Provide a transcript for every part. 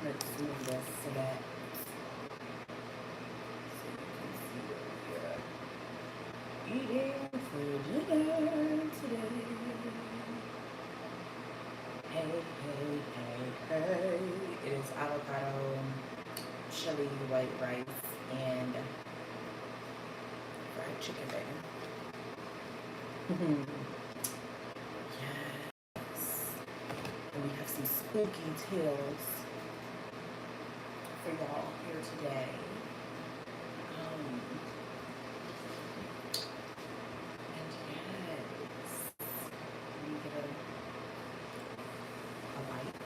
Let's move this so that eating for dinner today. Hey, hey, hey, hey. It is avocado, chili, white rice, and fried chicken, baby. Yes. And we have some spooky tales for y'all here today. And yes, let me get a bite.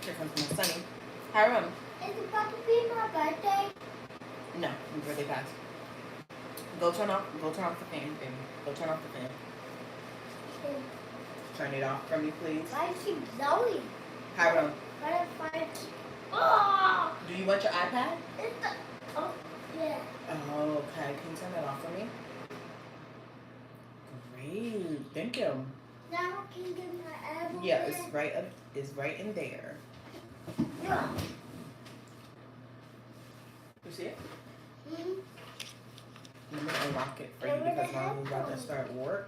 Here comes my sonny. Hiram. Is it about to be my birthday? No, your birthday passed. Go turn off the fan, baby. Go turn off the fan. Okay. Turn it off for me, please. Why is she blowing? Hiram. What if I keep... Oh! Do you want your iPad? It's the... Oh, yeah. Oh, okay. Can you turn that off for me? Great. Thank you. Now I can get my elbow. Yeah, it's right up. It's right in there. Yeah. You see it? Mm-hmm. Let me unlock it for you because Mommy's about to start work,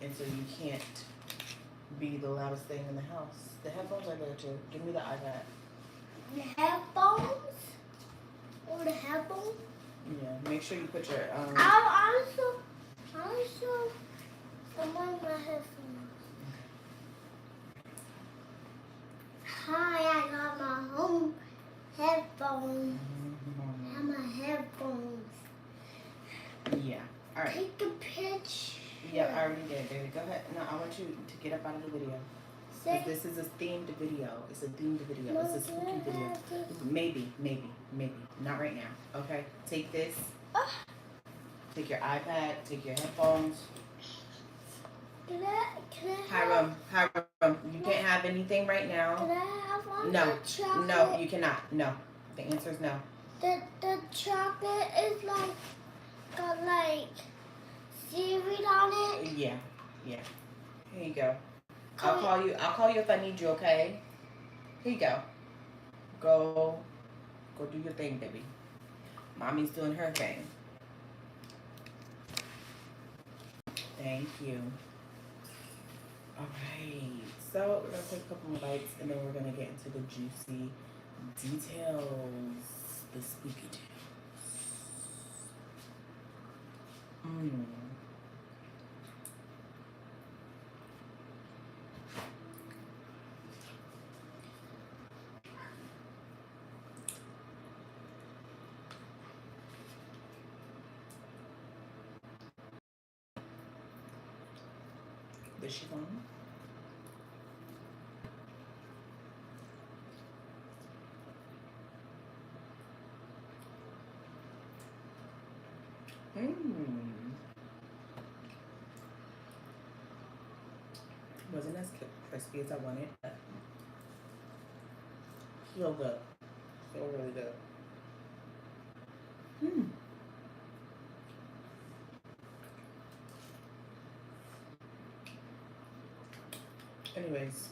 and so you can't be the loudest thing in the house. The headphones are there too. Give me the iPad. The headphones? Or the headphones? Yeah. Make sure you put your I'll also among my headphones. Hi, I got my home headphones. I have my headphones. Yeah. All right. Take a picture. Yeah, I already did, baby. Go ahead. No, I want you to get up out of the video. This is a themed video. It's a themed video. It's a spooky video. Maybe. Not right now. Okay? Take this. Take your iPad. Take your headphones. Can I Hiram, you can't have anything right now. Can I have one? No. Chocolate? No, you cannot. No. The answer is no. The chocolate is got seaweed on it. Yeah. Here you go. I'll call you if I need you, okay? Here you go. Go do your thing, baby. Mommy's doing her thing. Thank you. Alright. So we're gonna take a couple more bites and then we're gonna get into the juicy details. The spooky tales. The chiffon. Wasn't as crispy as I wanted, but feel good. Feel really good. Anyways.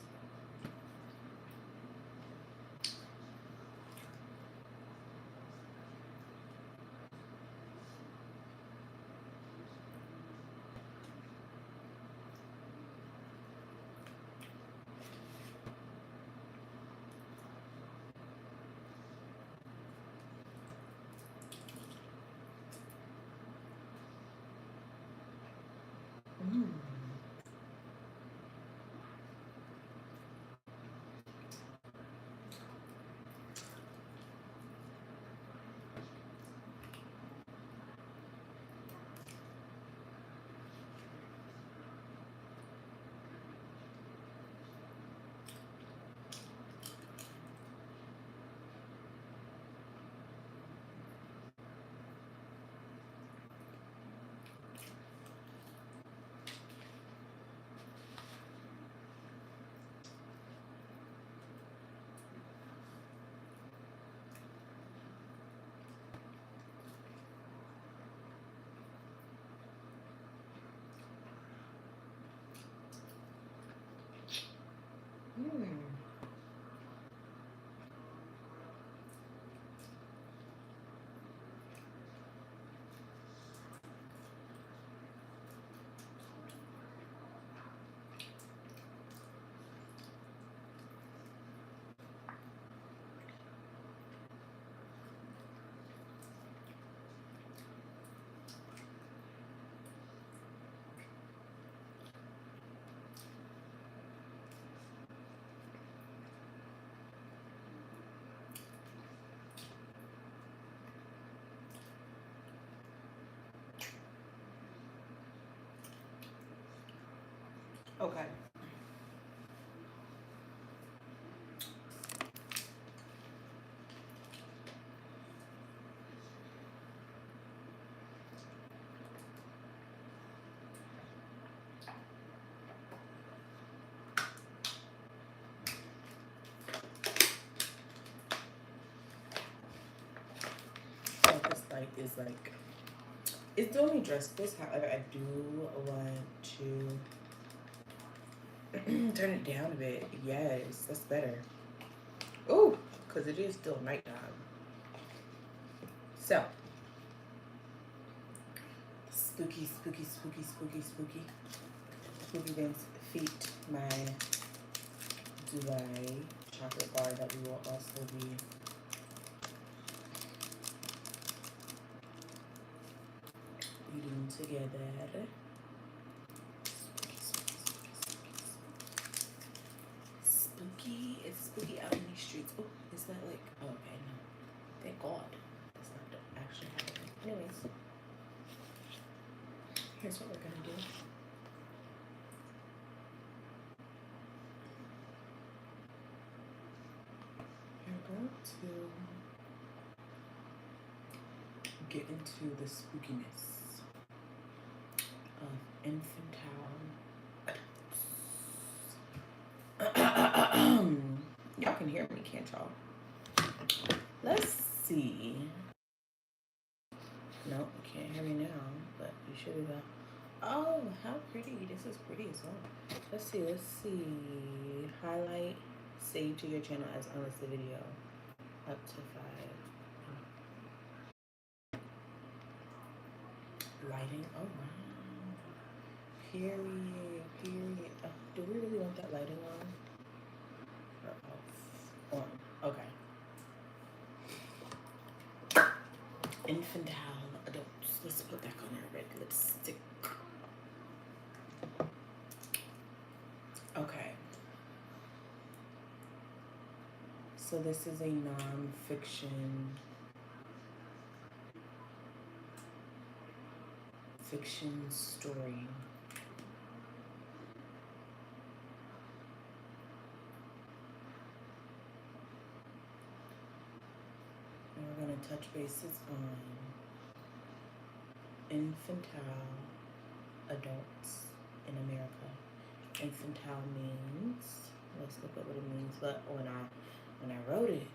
Okay. So this light is like, it's the only dress this. However, I do want to turn it down a bit. Yes, that's better. Ooh, because it is still nighttime. So, spooky, spooky, spooky, spooky, spooky. Spooky things. Feet, my Dubai chocolate bar that we will also be eating together. Spooky. It's spooky out in these streets. Oh, is that like, oh, okay, no. Thank God. That's not actually happening. Anyways, here's what we're gonna do. We're going to get into the spookiness of infantile adults. Y'all can hear me, can't y'all? Let's see. No, you can't hear me now, but you should have. Oh, how pretty. This is pretty as well. Let's see. Highlight, save to your channel as unlisted video. Up to 5. Lighting. Oh, wow. Period. Do we really want that lighting on? Or off? On. Okay. Infantile adults. Let's put back on our red lipstick. Okay. So this is a nonfiction story. And we're going to touch bases on infantile adults in America. Infantile means, let's look at what it means. But when I wrote it,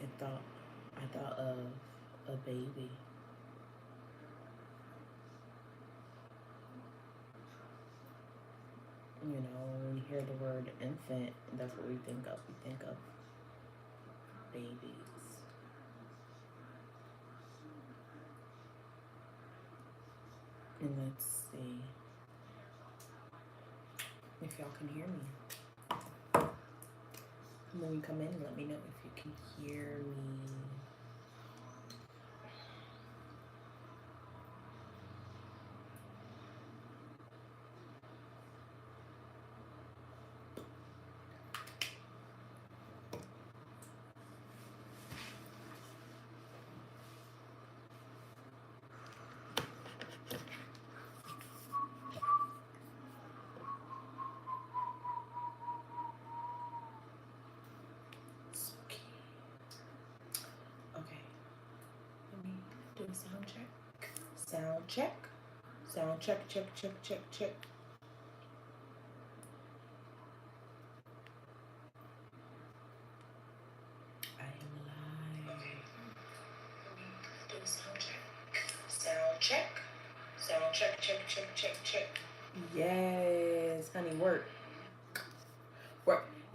I thought of a baby. You know, when we hear the word infant, that's what we think of. We think of babies. And let's see if y'all can hear me. When you come in, let me know if you can hear me. Do a sound check. Sound check. Sound check, check. I am live. Do a sound check. Sound check. Sound check. Yes, honey, work.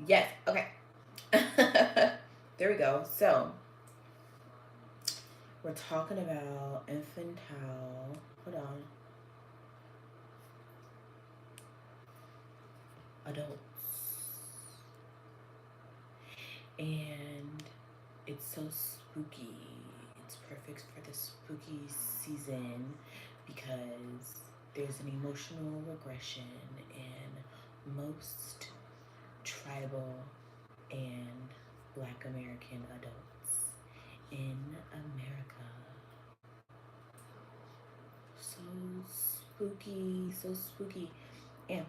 Yes, okay. There we go. So, we're talking about infantile. Hold on. Adults. And it's so spooky. It's perfect for the spooky season because there's an emotional regression in most tribal and Black American adults in America. So spooky. And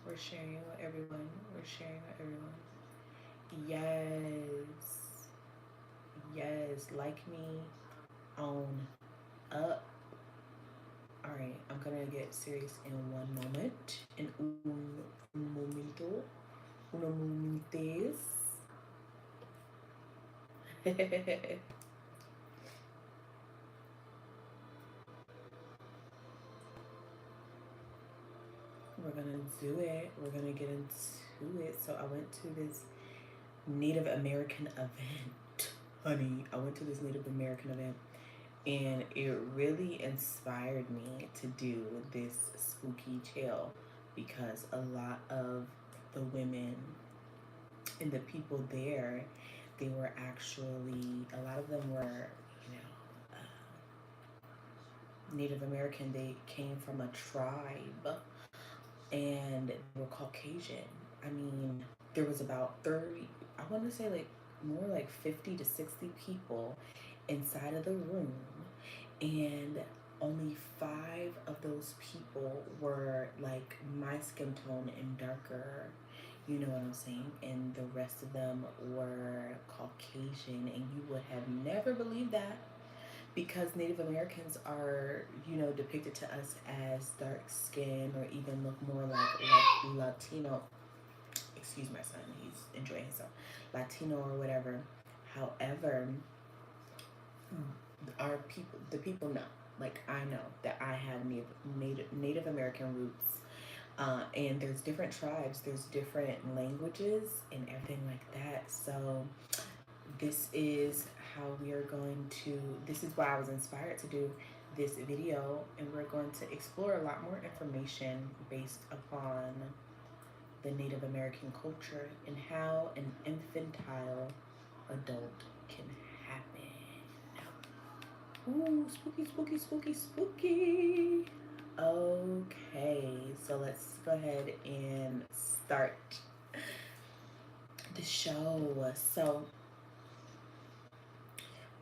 We're sharing with everyone. We're sharing with everyone. Yes. Yes. Like me on up. Alright, I'm gonna get serious in one moment. In un momento. Uno momentos. We're gonna do it. We're gonna get into it. So I went to this Native American event. Honey, I went to this Native American event and it really inspired me to do this spooky tale because a lot of the women and the people there, they were actually, a lot of them were, you know, Native American. They came from a tribe and they were Caucasian. I mean, there was about 30, I want to say like more like 50 to 60 people inside of the room, and only 5 of those people were like my skin tone and darker. You know what I'm saying? And the rest of them were Caucasian, and you would have never believed that because Native Americans are, you know, depicted to us as dark skin or even look more like Latino. Excuse my son, he's enjoying himself. Latino or whatever. However, our people, the people know, like I know that I have Native American roots. And there's different tribes, there's different languages and everything like that. So this is how we are going to, this is why I was inspired to do this video, and we're going to explore a lot more information based upon the Native American culture and how an infantile adult can happen. Ooh, spooky, spooky, spooky, spooky. Okay, so let's go ahead and start the show. So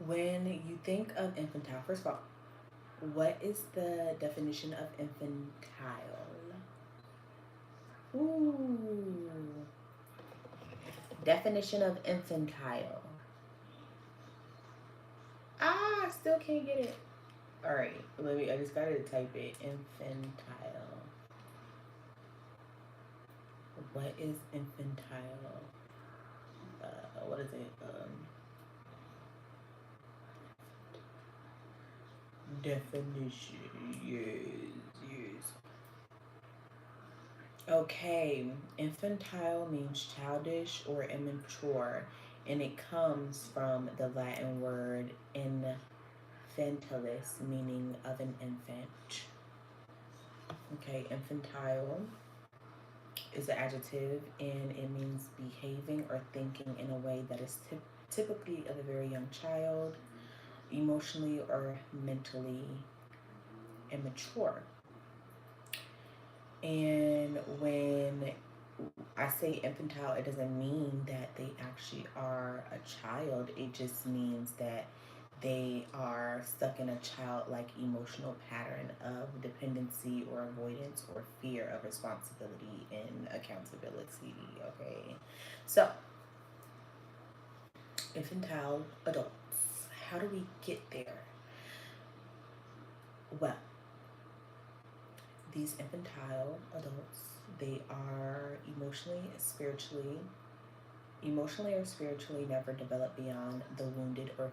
when you think of infantile, first of all, what is the definition of infantile? Ooh. Definition of infantile. Ah, I still can't get it. Alright, I just gotta type it. Infantile. What is infantile? What is it? Definition. Yes. Okay, infantile means childish or immature, and it comes from the Latin word infantilis, meaning of an infant. Okay, infantile is an adjective, and it means behaving or thinking in a way that is typically of a very young child, emotionally or mentally immature. And when I say infantile, it doesn't mean that they actually are a child. It just means that they are stuck in a childlike emotional pattern of dependency or avoidance or fear of responsibility and accountability. Okay, so infantile adults. How do we get there? Well, these infantile adults, they are emotionally or spiritually never develop beyond the wounded or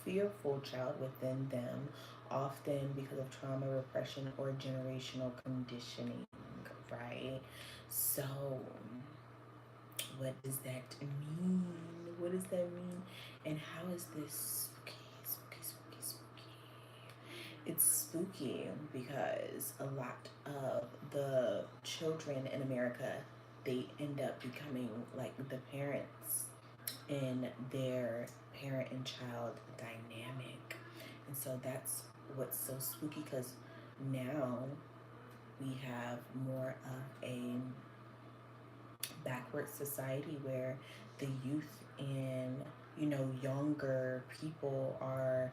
fearful child within them, often because of trauma, repression, or generational conditioning, right? So, what does that mean? What does that mean? And how is this spooky? It's spooky because a lot of the children in America, they end up becoming like the parents in their parent and child dynamic. And so that's what's so spooky, because now we have more of a backward society where the youth and, you know, younger people are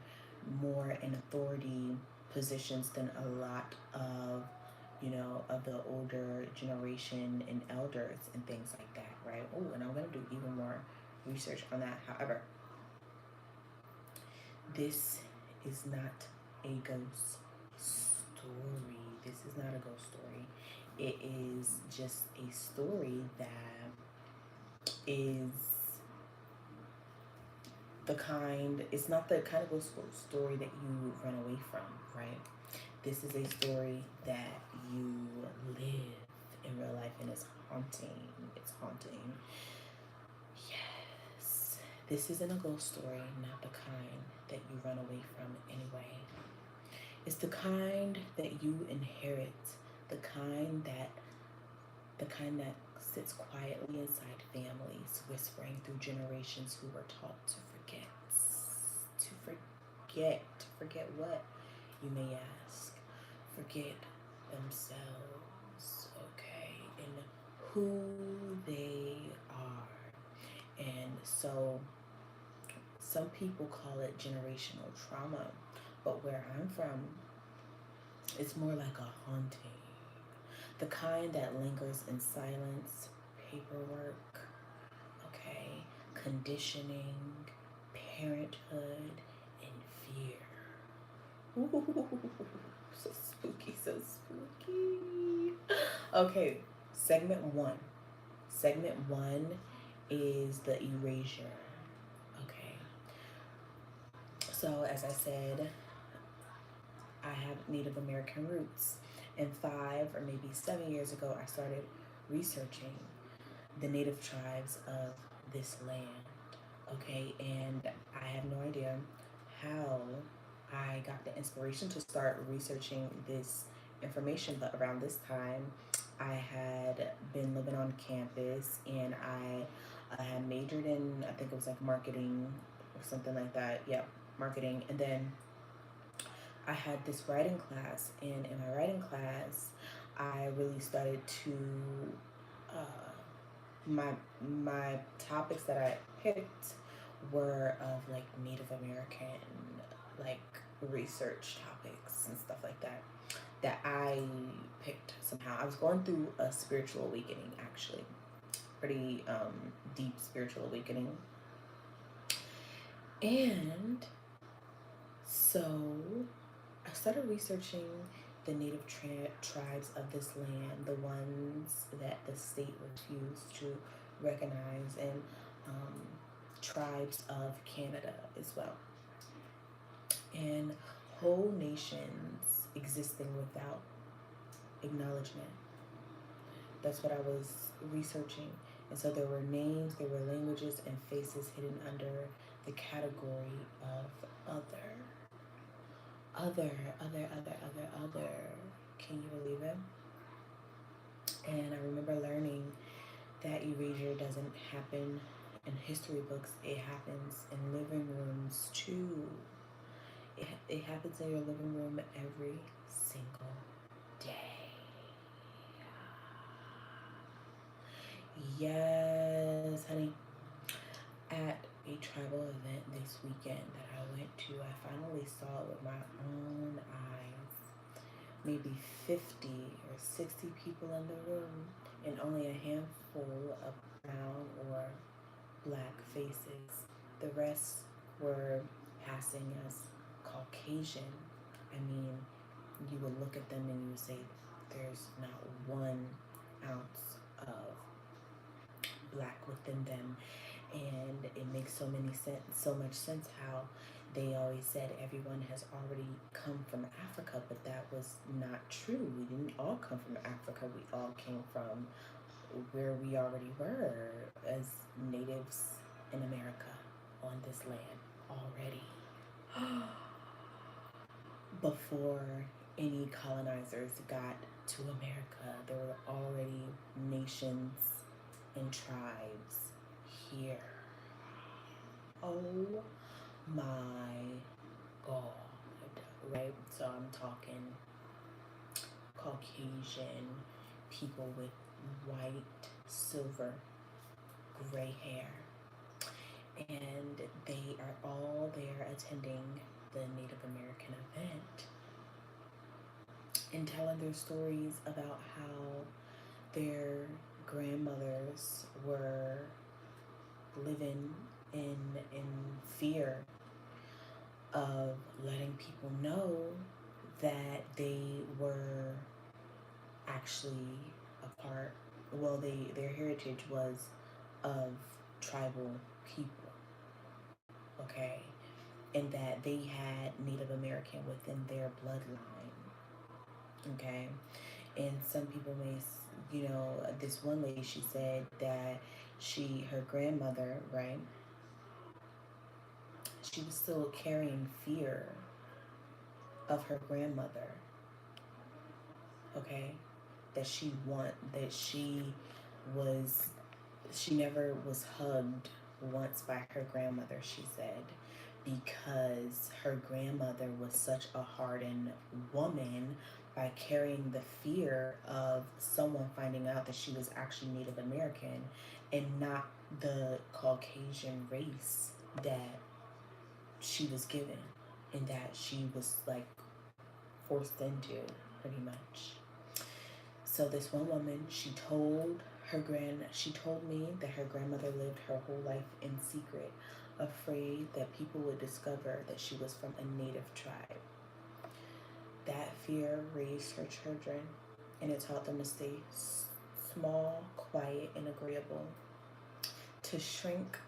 more in authority positions than a lot of, you know, of the older generation and elders and things like that, right? Oh, and I'm going to do even more research on that. However, this is not a ghost story. This is not a ghost story. It is just a story that is it's not the kind of ghost story that you run away from, right? This is a story that you live in real life, and it's haunting. It's haunting. Yes. This isn't a ghost story, not the kind that you run away from anyway. It's the kind that you inherit, the kind that sits quietly inside families, whispering through generations who were taught to forget. To forget what, you may ask? Forget themselves, okay, and who they are. And so some people call it generational trauma, but where I'm from, it's more like a haunting. The kind that lingers in silence, paperwork, okay, conditioning, parenthood, and fear. Ooh, so spooky, so spooky. Okay, segment one. Segment one is the erasure. Okay. So, as I said, I have Native American roots. And 5 or maybe 7 years ago, I started researching the native tribes of this land. Okay, and I have no idea how I got the inspiration to start researching this information, but around this time, I had been living on campus, and I had majored in, I think it was like marketing or something like that. Yeah, marketing. And then I had this writing class, and in my writing class, I really started to my topics that I picked were of like Native American like research topics and stuff like that I picked somehow. I was going through a spiritual awakening, actually, pretty deep spiritual awakening, and so I started researching the native tribes of this land, the ones that the state refused to recognize, and tribes of Canada as well. And whole nations existing without acknowledgement. That's what I was researching. And so there were names, there were languages, and faces hidden under the category of other. Other. Can you believe it? And I remember learning that erasure doesn't happen in history books. It happens in living rooms too. It happens in your living room every single day. Yes, honey. At a tribal event this weekend that I went to, I finally saw it with my own eyes. Maybe 50 or 60 people in the room, and only a handful of brown or black faces. The rest were passing as Caucasian. I mean, you would look at them and you would say, there's not 1 ounce of black within them. And it makes so much sense how they always said everyone has already come from Africa, but that was not true. We didn't all come from Africa. We all came from where we already were as natives in America on this land already. Before any colonizers got to America, there were already nations and tribes here. Oh my God, right? So I'm talking Caucasian people with white, silver, gray hair, and they are all there attending the Native American event. and telling their stories about how their grandmothers were living in fear of letting people know that they were actually a part, well, their heritage was of tribal people, okay, and that they had Native American within their bloodline, okay. And some people may, this one lady, she said that her grandmother, right, she was still carrying fear of her grandmother, okay, that she never was hugged once by her grandmother, she said, because her grandmother was such a hardened woman by carrying the fear of someone finding out that she was actually Native American and not the Caucasian race that she was given and that she was like forced into, pretty much. So this one woman, she told me that her grandmother lived her whole life in secret, afraid that people would discover that she was from a native tribe. That fear raised her children, and it taught them to stay small, quiet, and agreeable, to shrink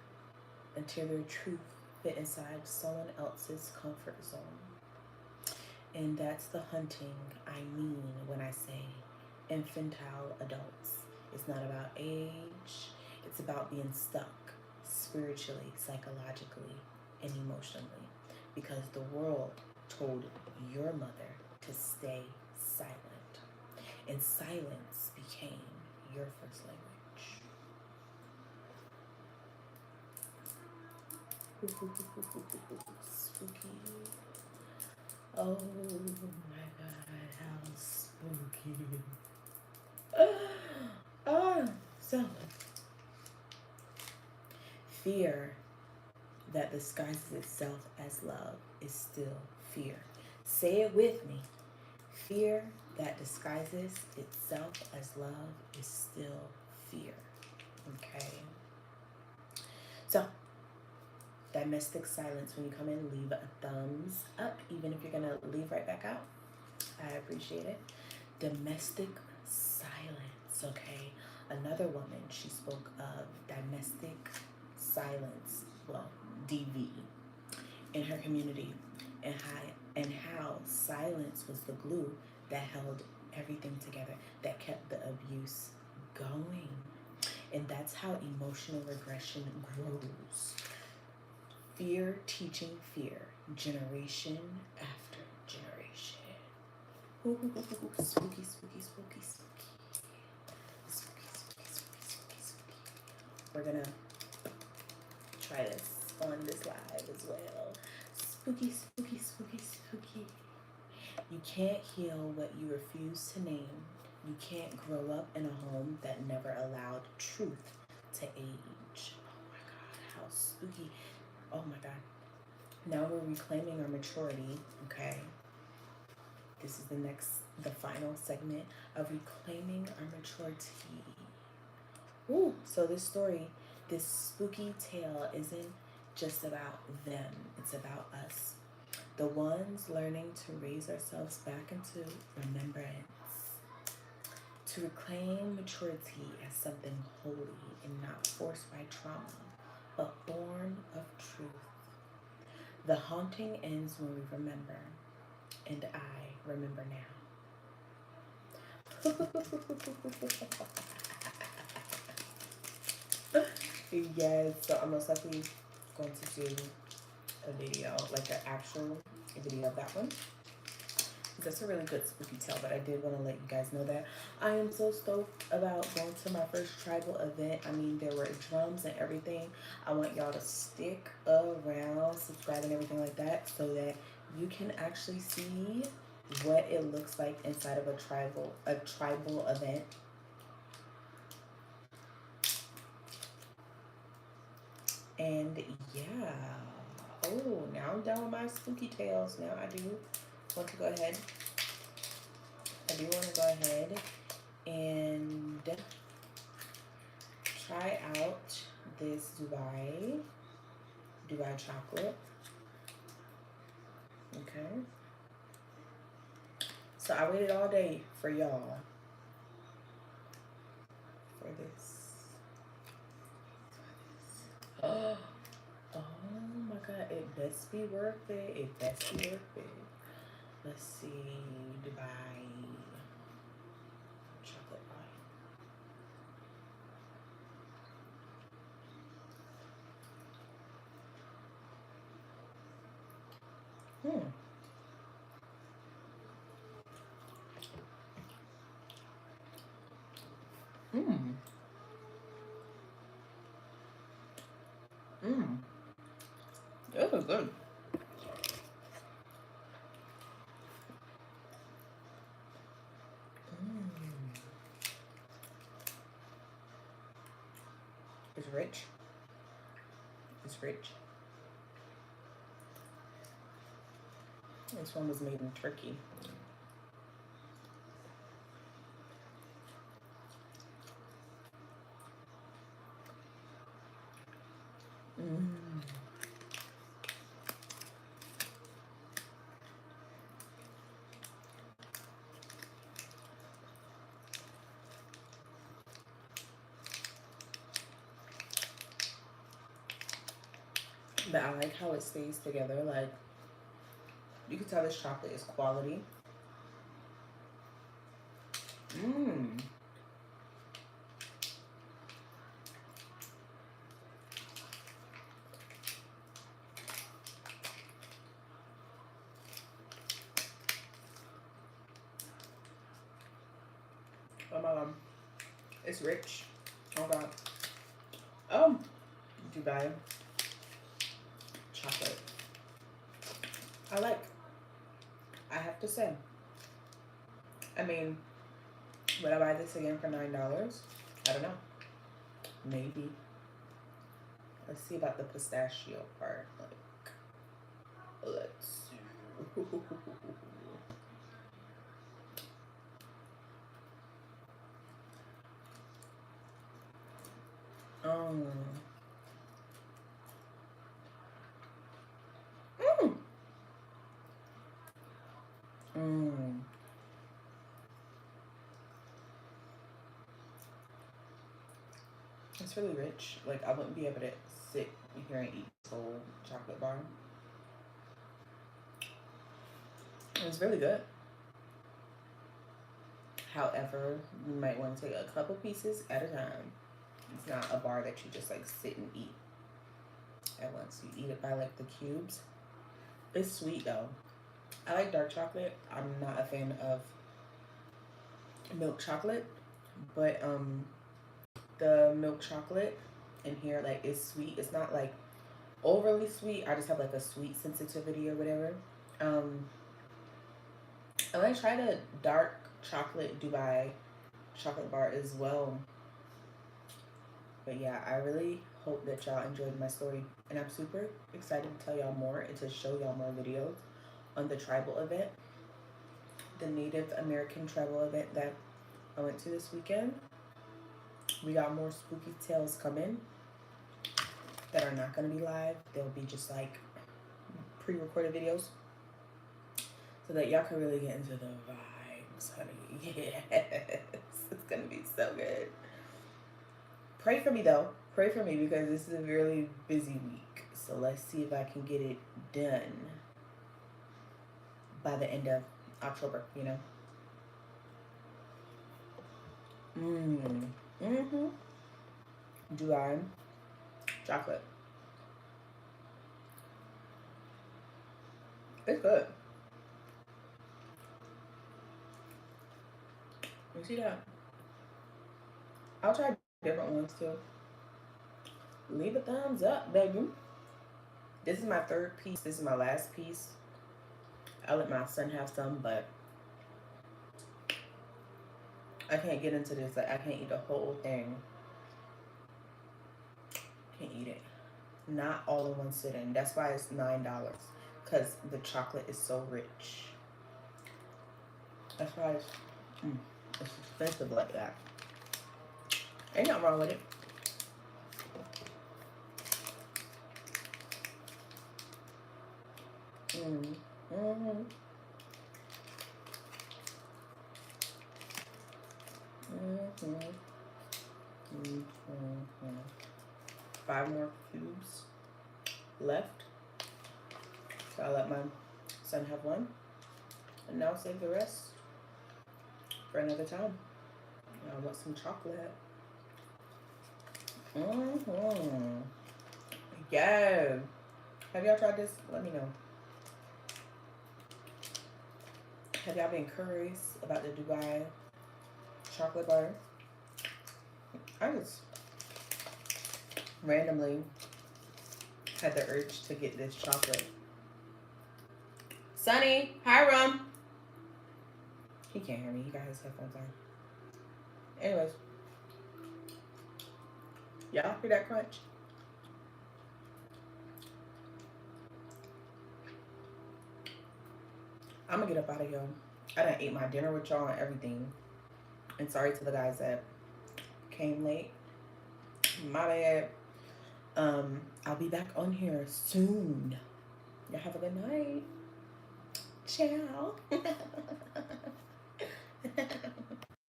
until their truth fit inside someone else's comfort zone. And that's the hunting I mean when I say infantile adults. It's not about age, it's about being stuck spiritually, psychologically, and emotionally, because the world told your mother to stay silent, and silence became your first language. Spooky. Oh my God, how spooky. So, fear that disguises itself as love is still fear. Say it with me. Fear that disguises itself as love is still fear. Okay? So, domestic silence, when you come in, leave a thumbs up, even if you're going to leave right back out. I appreciate it. Domestic silence, okay? Another woman, she spoke of domestic silence, well, DV, in her community, and how silence was the glue that held everything together, that kept the abuse going. And that's how emotional regression grows. Fear teaching fear, generation after generation. Ooh, spooky, spooky, spooky, spooky. Spooky, spooky, spooky, spooky, spooky. We're gonna try this on this live as well. Spooky, spooky, spooky, spooky. You can't heal what you refuse to name. You can't grow up in a home that never allowed truth to age. Oh my God, how spooky. Oh my God. Now we're reclaiming our maturity, okay? This is the final segment of reclaiming our maturity. Ooh, so this story, this spooky tale isn't just about them. It's about us. The ones learning to raise ourselves back into remembrance. To reclaim maturity as something holy and not forced by trauma, but born of truth. The haunting ends when we remember, and I remember now. Yes, so I'm most likely going to do a video, like an actual video of that one. That's a really good spooky tale, but I did want to let you guys know that I am so stoked about going to my first tribal event. I mean, there were drums and everything. I want y'all to stick around, subscribe and everything like that, so that you can actually see what it looks like inside of a tribal event. And yeah, oh, now I'm done with my spooky tales. Now I do want to go ahead I do want to go ahead and try out this Dubai chocolate. Okay. So I waited all day for y'all for this. Oh my god, it best be worth it. It best be worth it. Let's see, Dubai chocolate pie. Mmm. Mmm. This is good. It's rich. It's rich. This one was made in Turkey. But I like how it stays together. Like, you can tell this chocolate is quality. Mmm. Oh my god. It's rich. Oh god. Oh, Dubai chocolate. I have to say. I mean, would I buy this again for $9? I don't know. Maybe. Let's see about the pistachio part. Like, let's see. Mm. Mm. It's really rich. Like, I wouldn't be able to sit here and eat this whole chocolate bar. It's really good. However, you might want to take a couple pieces at a time. It's not a bar that you just like sit and eat at once. You eat it by like the cubes. It's sweet though. I like dark chocolate. I'm not a fan of milk chocolate, but the milk chocolate in here like is sweet. It's not like overly sweet. I just have like a sweet sensitivity or whatever. I might try the dark chocolate Dubai chocolate bar as well. But yeah, I really hope that y'all enjoyed my story, and I'm super excited to tell y'all more and to show y'all more videos on the tribal event, the Native American tribal event that I went to this weekend. We got more spooky tales coming that are not going to be live. They'll be just like pre-recorded videos so that y'all can really get into the vibes, honey. Yes, it's going to be so good. Pray for me though. Pray for me because this is a really busy week. So let's see if I can get it done by the end of October, you know? Dubai chocolate. It's good. You see that? I'll try different ones too. Leave a thumbs up, baby. This is my third piece. This is my last piece. I'll let my son have some, but I can't get into this. Like, I can't eat the whole thing. Can't eat it. Not all in one sitting. That's why it's $9. Because the chocolate is so rich. That's why it's It's expensive like that. Ain't nothing wrong with it. Mm-hmm. 5 more cubes left. So I'll let my son have one. And now save the rest for another time. I want some chocolate. Yeah. Have y'all tried this? Let me know. Have y'all been curious about the Dubai chocolate bar? I just randomly had the urge to get this chocolate. Sonny, hi, Rum. He can't hear me. He got his headphones on. Anyways, y'all hear that crunch? I'm gonna get up out of here. I done ate my dinner with y'all and everything. And sorry to the guys that came late. My bad. I'll be back on here soon. Y'all have a good night. Ciao.